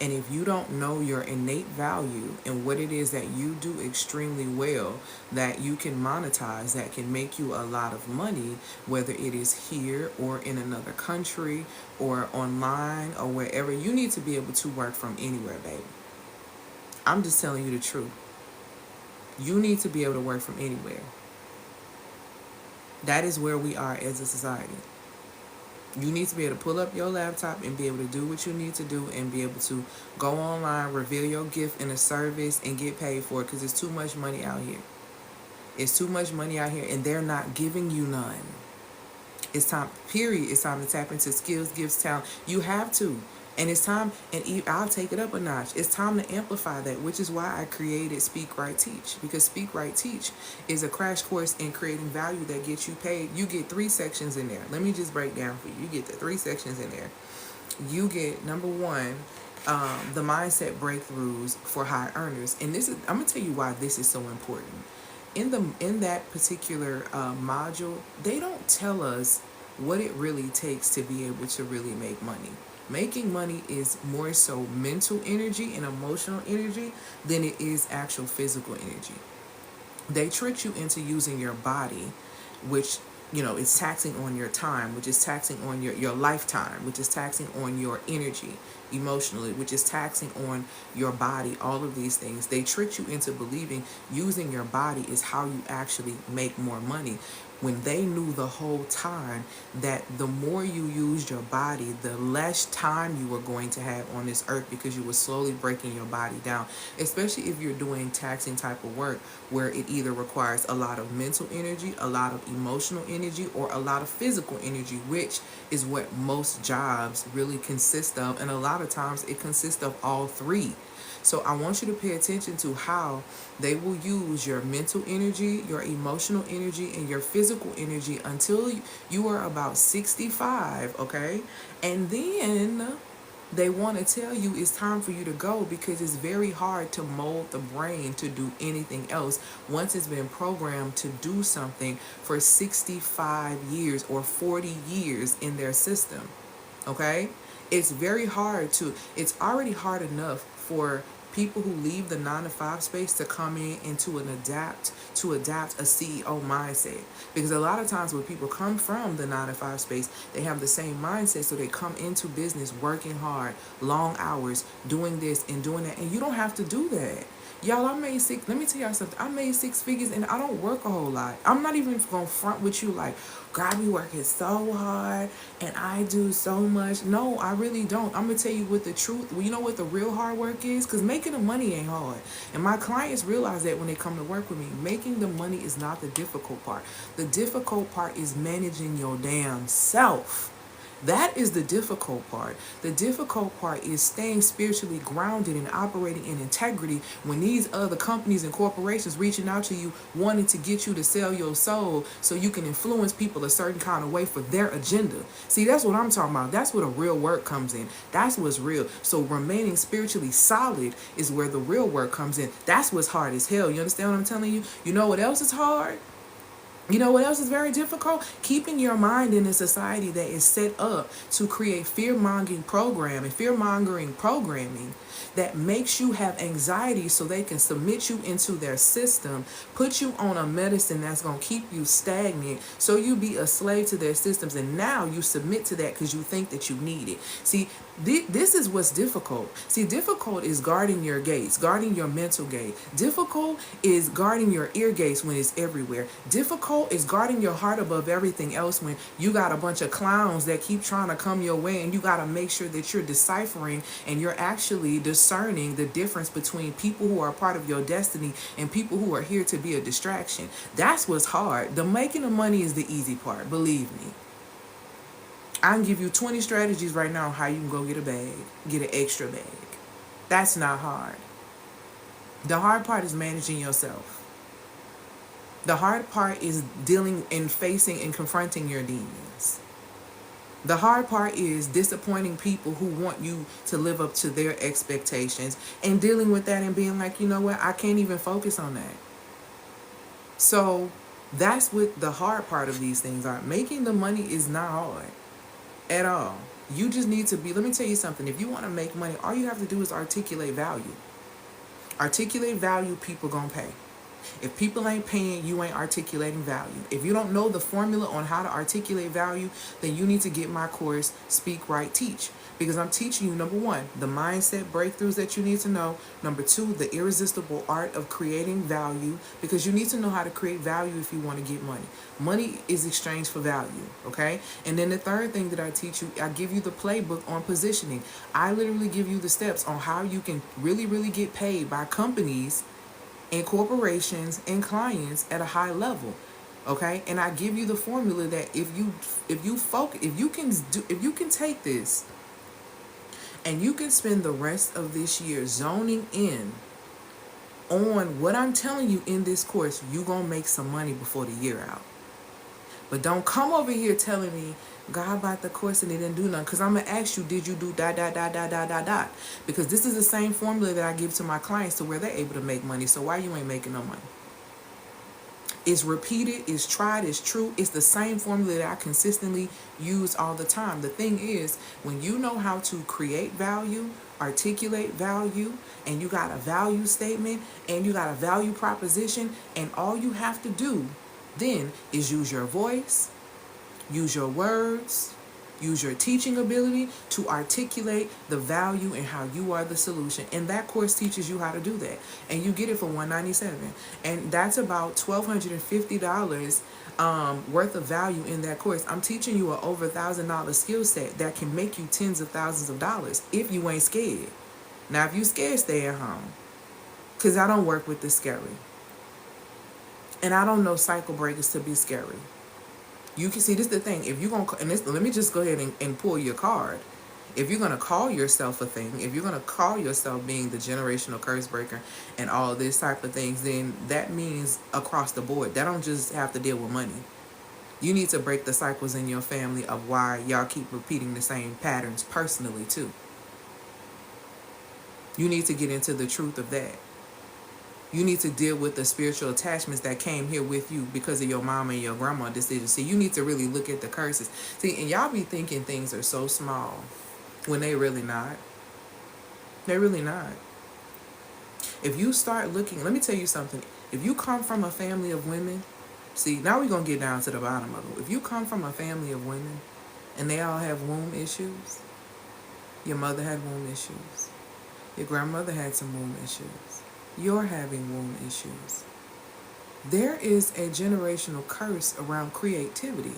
And if you don't know your innate value and what it is that you do extremely well, that you can monetize, that can make you a lot of money, whether it is here or in another country or online or wherever, you need to be able to work from anywhere, baby. I'm just telling you the truth. You need to be able to work from anywhere. That is where we are as a society. You need to be able to pull up your laptop and be able to do what you need to do and be able to go online, reveal your gift in a service, and get paid for it, because it's too much money out here. It's too much money out here, and they're not giving you none. It's time, period. It's time to tap into skills, gifts, talent. You have to. And it's time, and I'll take it up a notch. It's time to amplify that, which is why I created Speak Right Teach. Because Speak Right Teach is a crash course in creating value that gets you paid. You get 3 sections in there. Let me just break down for you. You get the 3 sections in there. You get, number 1, the mindset breakthroughs for high earners. And this is, I'm going to tell you why this is so important. In that particular module, they don't tell us what it really takes to be able to really make money. Making money is more so mental energy and emotional energy than it is actual physical energy. They trick you into using your body, which, you know, is taxing on your time, which is taxing on your lifetime, which is taxing on your energy emotionally, which is taxing on your body, all of these things. They trick you into believing using your body is how you actually make more money, when they knew the whole time that the more you used your body, the less time you were going to have on this earth, because you were slowly breaking your body down, especially if you're doing taxing type of work where it either requires a lot of mental energy, a lot of emotional energy, or a lot of physical energy, which is what most jobs really consist of. And a lot of times it consists of all 3. So I want you to pay attention to how they will use your mental energy, your emotional energy, and your physical energy until you are about 65, okay? And then they want to tell you it's time for you to go, because it's very hard to mold the brain to do anything else once it's been programmed to do something for 65 years or 40 years in their system, okay? It's very hard it's already hard enough for people who leave the 9-to-5 space to come in and to adapt a CEO mindset. Because a lot of times when people come from the 9-to-5 space, they have the same mindset. So they come into business working hard, long hours, doing this and doing that. And you don't have to do that. Y'all, let me tell y'all something. I made 6 figures and I don't work a whole lot. I'm not even going to front with you like, God, I be working so hard and I do so much. No, I really don't. I'm going to tell you what the truth, you know what the real hard work is? Because making the money ain't hard. And my clients realize that when they come to work with me. Making the money is not the difficult part. The difficult part is managing your damn self. That is the difficult part. The difficult part is staying spiritually grounded and operating in integrity when these other companies and corporations reaching out to you wanting to get you to sell your soul so you can influence people a certain kind of way for their agenda. See, that's what I'm talking about. That's where the real work comes in. That's what's real. So remaining spiritually solid is where the real work comes in. That's what's hard as hell. You understand what I'm telling you? You know what else is hard? You know what else is very difficult? Keeping your mind in a society that is set up to create fear-mongering programming that makes you have anxiety so they can submit you into their system, put you on a medicine that's going to keep you stagnant, so you be a slave to their systems, and now you submit to that because you think that you need it. See, this is what's difficult. See, difficult is guarding your gates, guarding your mental gate. Difficult is guarding your ear gates when it's everywhere. Difficult is guarding your heart above everything else when you got a bunch of clowns that keep trying to come your way, and you got to make sure that you're deciphering and you're actually discerning the difference between people who are part of your destiny and people who are here to be a distraction. That's what's hard. The making of money is the easy part, believe me. I can give you 20 strategies right now how you can go get a bag, get an extra bag. That's not hard. The hard part is managing yourself. The hard part is dealing and facing and confronting your demons. The hard part is disappointing people who want you to live up to their expectations and dealing with that and being like, you know what, I can't even focus on that. So That's what the hard part of these things are. Making the money is not hard at all. You just need to be, let me tell you something. If you want to make money, all you have to do is articulate value. Articulate value, people gonna pay. If people ain't paying, you ain't articulating value. If you don't know the formula on how to articulate value, then you need to get my course, Speak Right Teach. Because I'm teaching you, number one, the mindset breakthroughs that you need to know. Number two, the irresistible art of creating value. Because you need to know how to create value if you want to get money. Money is exchanged for value, okay? And then the third thing that I teach you, I give you the playbook on positioning. I literally give you the steps on how you can really, really get paid by companies and corporations and clients at a high level, okay? And I give you the formula that if you can take this and you can spend the rest of this year zoning in on what I'm telling you in this course, you gonna make some money before the year out. But don't come over here telling me God bought the course and it didn't do nothing. Because I'm going to ask you, did you do ... Because this is the same formula that I give to my clients to where they're able to make money. So why you ain't making no money? It's repeated, it's tried, it's true. It's the same formula that I consistently use all the time. The thing is, when you know how to create value, articulate value, and you got a value statement, and you got a value proposition, and all you have to do then is use your voice, use your words, use your teaching ability to articulate the value and how you are the solution. And that course teaches you how to do that. And you get it for $197. And that's about $1,250 worth of value in that course. I'm teaching you an over $1,000 skill set that can make you tens of thousands of dollars if you ain't scared. Now, if you scared, stay at home. Because I don't work with the scary. And I don't know cycle breakers to be scary. You can see, this is the thing. If you're going to, and this, let me just go ahead and pull your card. If you're going to call yourself a thing, if you're going to call yourself being the generational curse breaker and all this type of things, then that means across the board. That don't just have to deal with money. You need to break the cycles in your family of why y'all keep repeating the same patterns personally too. You need to get into the truth of that. You need to deal with the spiritual attachments that came here with you because of your mom and your grandma decisions. See, you need to really look at the curses. See, and y'all be thinking things are so small when they really not. They're really not. If you start looking, let me tell you something. If you come from a family of women, see, now we're going to get down to the bottom of it. If you come from a family of women and they all have womb issues, your mother had womb issues, your grandmother had some womb issues, you're having womb issues. There is a generational curse around creativity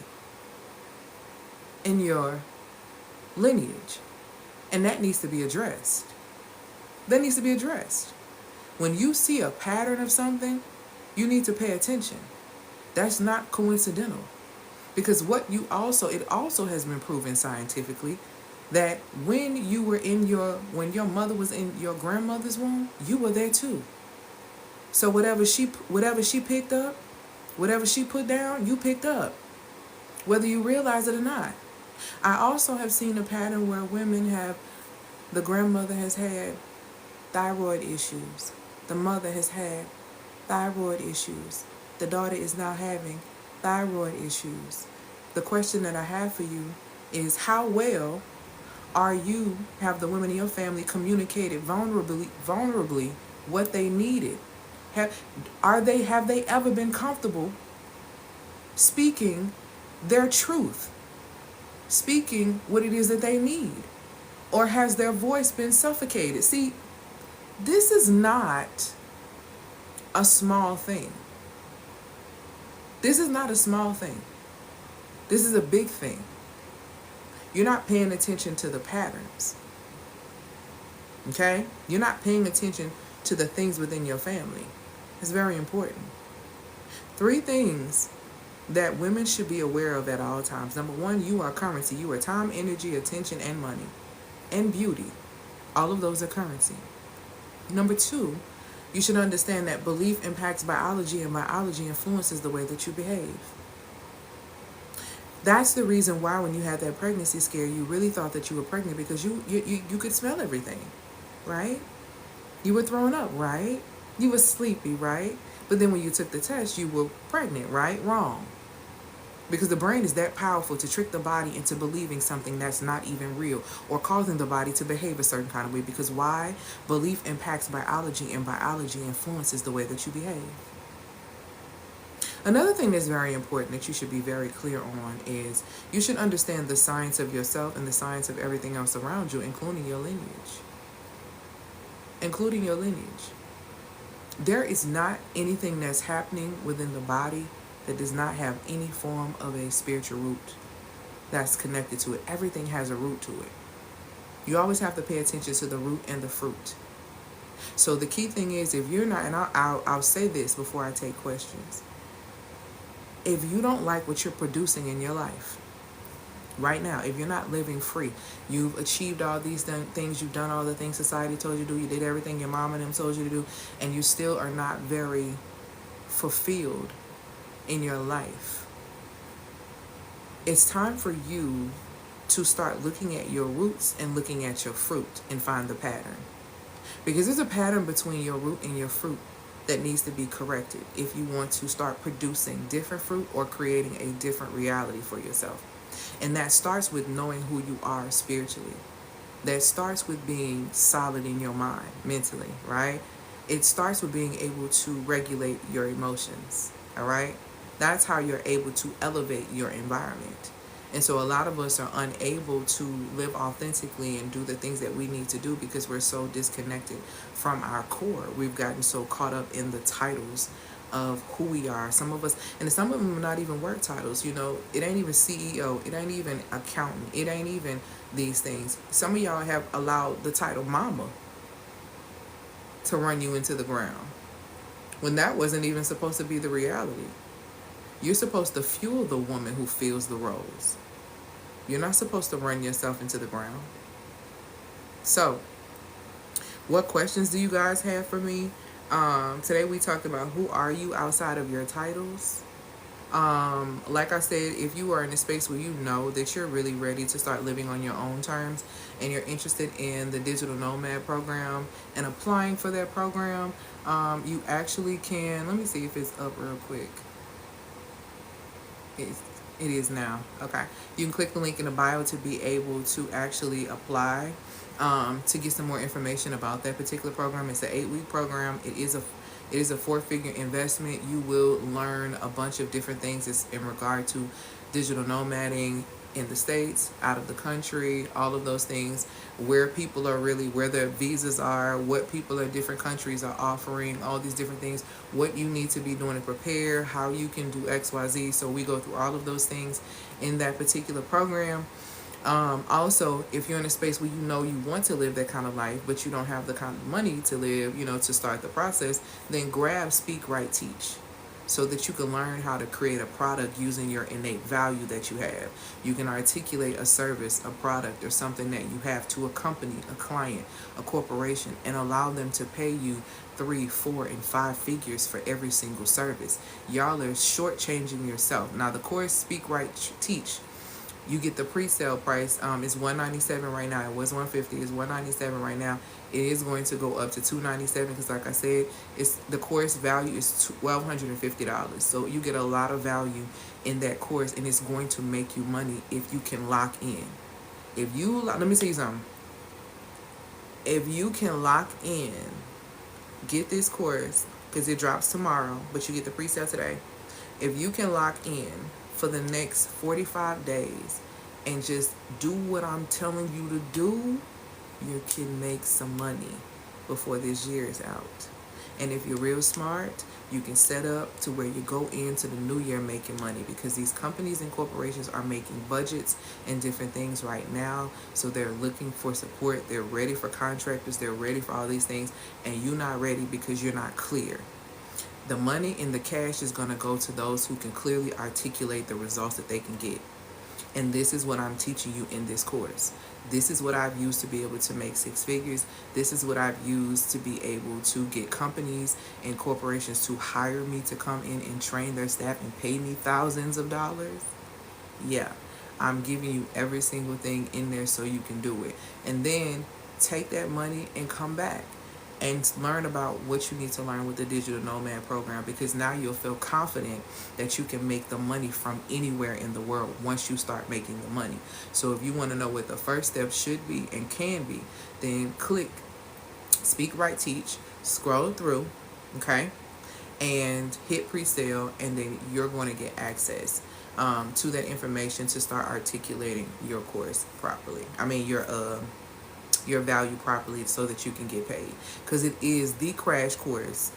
in your lineage. And that needs to be addressed. That needs to be addressed. When you see a pattern of something, you need to pay attention. That's not coincidental. Because it also has been proven scientifically that when your mother was in your grandmother's womb, you were there too. So whatever she picked up, whatever she put down, you picked up, whether you realize it or not. I also have seen a pattern where the grandmother has had thyroid issues. The mother has had thyroid issues. The daughter is now having thyroid issues. The question that I have for you is, how well have the women in your family communicated vulnerably what they needed? Have they ever been comfortable speaking their truth, speaking what it is that they need? Or has their voice been suffocated? See, this is not a small thing. This is not a small thing. This is a big thing. You're not paying attention to the patterns. Okay? You're not paying attention to the things within your family. It's very important. 3 things that women should be aware of at all times. Number 1, you are currency. You are time, energy, attention, and money. And beauty. All of those are currency. Number 2, you should understand that belief impacts biology and biology influences the way that you behave. That's the reason why when you had that pregnancy scare, you really thought that you were pregnant, because you could smell everything, right? You were throwing up, right? You were sleepy, right? But then when you took the test, you were pregnant, right? Wrong. Because the brain is that powerful to trick the body into believing something that's not even real, or causing the body to behave a certain kind of way. Because why? Belief impacts biology, and biology influences the way that you behave. Another thing that's very important that you should be very clear on is you should understand the science of yourself and the science of everything else around you, including your lineage. Including your lineage. There is not anything that's happening within the body that does not have any form of a spiritual root that's connected to it. Everything has a root to it. You always have to pay attention to the root and the fruit. So the key thing is, if you're not, and I'll say this before I take questions. If you don't like what you're producing in your life right now, if you're not living free, you've achieved all these things, you've done all the things society told you to do, you did everything your mom and them told you to do, and you still are not very fulfilled in your life, it's time for you to start looking at your roots and looking at your fruit and find the pattern. Because there's a pattern between your root and your fruit that needs to be corrected if you want to start producing different fruit or creating a different reality for yourself. And that starts with knowing who you are spiritually. That starts with being solid in your mind, mentally, right? It starts with being able to regulate your emotions, all right? That's how you're able to elevate your environment. And so a lot of us are unable to live authentically and do the things that we need to do because we're so disconnected from our core. We've gotten so caught up in the titles of who we are. Some of us, and some of them are not even work titles, you know, it ain't even CEO, it ain't even accountant, it ain't even these things. Some of y'all have allowed the title mama to run you into the ground when that wasn't even supposed to be the reality. You're supposed to fuel the woman who fills the roles. You're not supposed to run yourself into the ground. So, what questions do you guys have for me? Today we talked about who are you outside of your titles. Like I said, if you are in a space where you know that you're really ready to start living on your own terms and you're interested in the Digital Nomad program and applying for that program, you actually can, let me see if it's up real quick. It is now. Okay. You can click the link in the bio to be able to actually apply to get some more information about that particular program. It's an 8-week program. It is a 4-figure investment. You will learn a bunch of different things in regard to digital nomading in the States, out of the country, all of those things, where people are really, where their visas are, what people in different countries are offering, all these different things, what you need to be doing to prepare, how you can do XYZ. So we go through all of those things in that particular program. Also, if you're in a space where you know you want to live that kind of life, but you don't have the kind of money to live, you know, to start the process, then grab Speak, Write, Teach, so that you can learn how to create a product using your innate value that you have. You can articulate a service, a product, or something that you have to a company, a client, a corporation, and allow them to pay you 3, 4, and 5 figures for every single service. Y'all are shortchanging yourself. Now, the course Speak, Write, Teach, you get the pre-sale price. It's $197 right now. It was $150. It's $197 right now. It is going to go up to $297 because, like I said, it's the course value is $1,250. So you get a lot of value in that course, and it's going to make you money if you can lock in. Let me tell you something. If you can lock in, get this course because it drops tomorrow, but you get the pre-sale today. If you can lock in for the next 45 days and just do what I'm telling you to do, you can make some money before this year is out. And if you're real smart, you can set up to where you go into the new year making money, because these companies and corporations are making budgets and different things right now. So they're looking for support. They're ready for contractors. They're ready for all these things. And you're not ready because you're not clear. The money and the cash is going to go to those who can clearly articulate the results that they can get. And this is what I'm teaching you in this course. This is what I've used to be able to make 6 figures. This is what I've used to be able to get companies and corporations to hire me to come in and train their staff and pay me thousands of dollars. Yeah, I'm giving you every single thing in there so you can do it. And then take that money and come back. and learn about what you need to learn with the Digital Nomad program, because now you'll feel confident that you can make the money from anywhere in the world once you start making the money. So if you want to know what the first step should be and can be, then click Speak Right Teach, scroll through, okay, and hit pre-sale, and then you're going to get access to that information to start articulating your course properly. I mean your value properly, so that you can get paid, because it is the crash course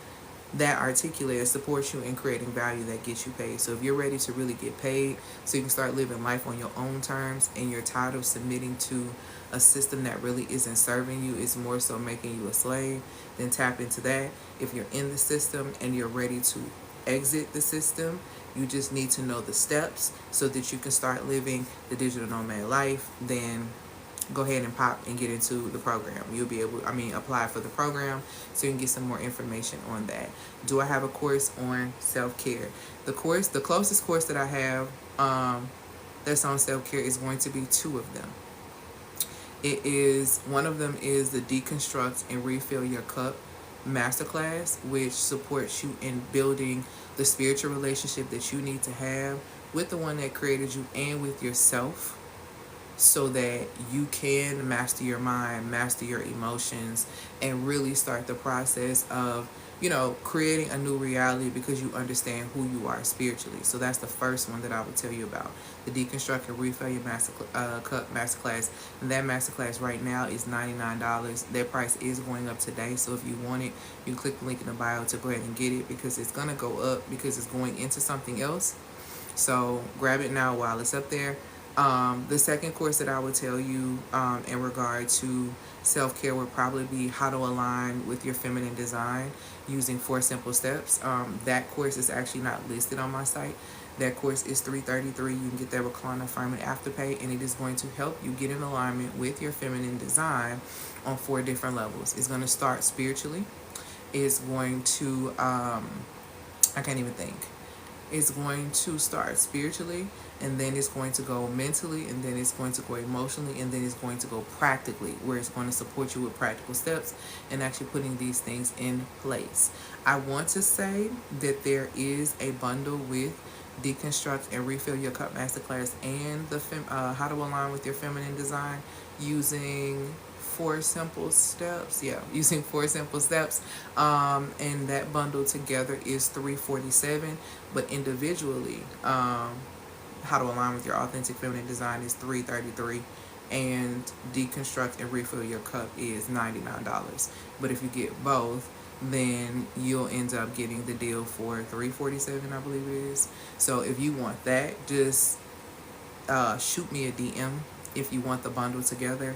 that articulates, supports you in creating value that gets you paid. So if you're ready to really get paid so you can start living life on your own terms, and you're tired of submitting to a system that really isn't serving you, it's more so making you a slave, then tap into that. If you're in the system and you're ready to exit the system, you just need to know the steps so that you can start living the digital nomad life. Then go ahead and pop and get into the program. You'll be able, apply for the program so you can get some more information on that. Do I have a course on self-care? The closest course that I have that's on self-care is going to be two of them. One of them is the Deconstruct and Refill Your Cup Masterclass, which supports you in building the spiritual relationship that you need to have with the one that created you and with yourself, so that you can master your mind, master your emotions, and really start the process of, creating a new reality, because you understand who you are spiritually. So that's the first one that I would tell you about, the Deconstruct and Refill Your Cup Masterclass. And that masterclass right now is $99. That price is going up today, so if you want it, you click the link in the bio to go ahead and get it, because it's going to go up because it's going into something else. So grab it now while it's up there. The second course that I would tell you in regard to self-care would probably be how to align with your feminine design using 4 simple steps. That course is actually not listed on my site. That course is $333. You can get that with Klarna Firm and Afterpay, and it is going to help you get in alignment with your feminine design on 4 different levels. It's going to start spiritually. It's going to, I can't even think. It's going to start spiritually, and then it's going to go mentally, and then it's going to go emotionally, and then it's going to go practically, where it's going to support you with practical steps and actually putting these things in place. I want to say that there is a bundle with Deconstruct and Refill Your Cup Masterclass and the How to Align with Your Feminine Design using 4 simple steps. Using 4 simple steps. And that bundle together is $347, but individually, How to Align with Your Authentic Feminine Design is $333, and Deconstruct and Refill Your Cup is $99. But if you get both, then you'll end up getting the deal for $347, I believe it is. So if you want that, just shoot me a DM if you want the bundle together.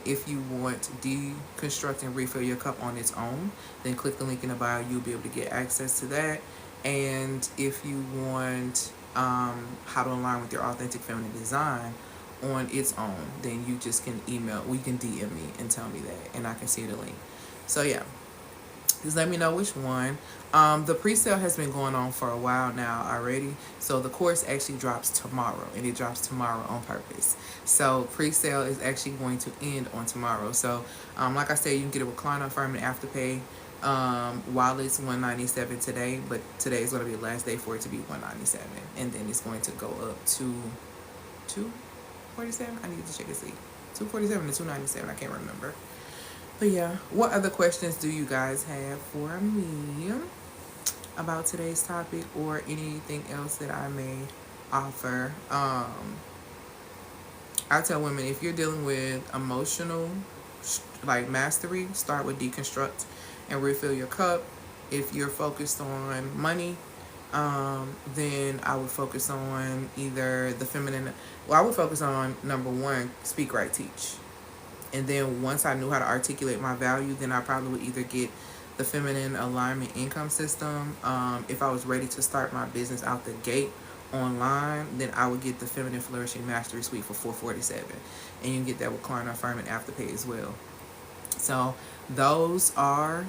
If you want Deconstruct and Refill Your Cup on its own, then click the link in the bio. You'll be able to get access to that. And if you want How to Align with Your Authentic Feminine Design on its own, then you just can you can DM me and tell me that, and I can see the link. So yeah, just let me know which one. The pre-sale has been going on for a while now already. So the course actually drops tomorrow, and it drops tomorrow on purpose. So pre-sale is actually going to end on tomorrow. So like I said, you can get it with Klarna Firm and Afterpay while it's $197 today, but today is going to be the last day for it to be $197, and then it's going to go up to $247. I need to check and see. $247 to $297. I can't remember. But yeah, what other questions do you guys have for me about today's topic, or anything else that I may offer? I tell women, if you're dealing with emotional mastery, start with Deconstruct and Refill Your Cup. If you're focused on money, then I would focus on either the feminine. Well, I would focus on number 1, Speak Right Teach. And then once I knew how to articulate my value, then I probably would either get the Feminine Alignment Income System. If I was ready to start my business out the gate online, then I would get the Feminine Flourishing Mastery Suite for $447. And you can get that with Klarna Firm and Afterpay as well. So those are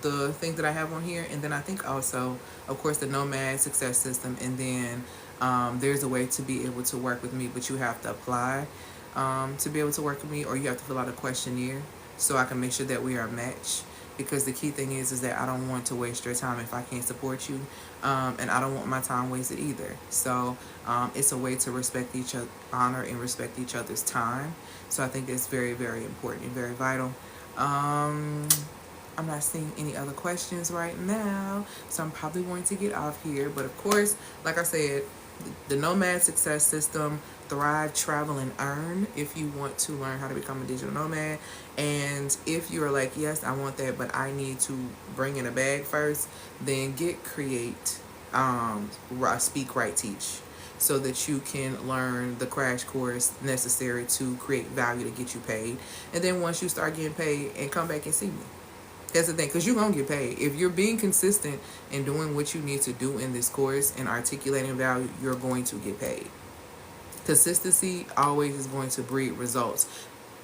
the things that I have on here. And then I think also, of course, the Nomad Success System. And then there's a way to be able to work with me, but you have to apply to be able to work with me, or you have to fill out a questionnaire so I can make sure that we are a match. Because the key thing is that I don't want to waste your time if I can't support you, and I don't want my time wasted either. So it's a way to respect each other, honor and respect each other's time. So I think that's very, very important and very vital. Um, I'm not seeing any other questions right now, so I'm probably going to get off here. But of course, like I said, the Nomad Success System, Thrive, Travel, and Earn if you want to learn how to become a digital nomad. And if you're like, yes, I want that, but I need to bring in a bag first, then get Create, Speak, Write, Teach, so that you can learn the crash course necessary to create value to get you paid. And then once you start getting paid, and come back and see me. That's the thing, because you're going to get paid. If you're being consistent and doing what you need to do in this course and articulating value, you're going to get paid. Consistency always is going to breed results.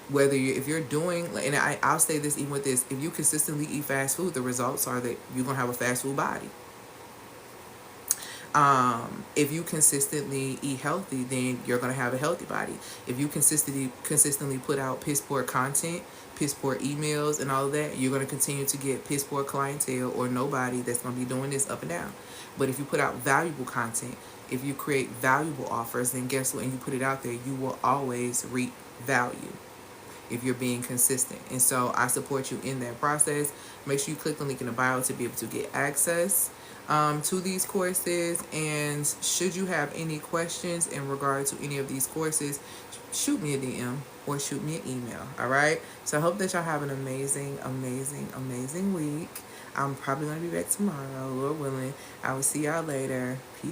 Whether you, if you're doing, and I'll say this even with this, if you consistently eat fast food, the results are that you're going to have a fast food body. If you consistently eat healthy, then you're going to have a healthy body. If you consistently put out piss poor content, piss poor emails, and all of that, you're going to continue to get piss poor clientele or nobody that's going to be doing this up and down. But if you put out valuable content, if you create valuable offers, then guess what? And you put it out there, you will always reap value if you're being consistent. And so I support you in that process. Make sure you click the link in the bio to be able to get access to these courses. And should you have any questions in regard to any of these courses, shoot me a DM or shoot me an email. All right. So I hope that y'all have an amazing, amazing, amazing week. I'm probably going to be back tomorrow, Lord willing. I will see y'all later. Peace.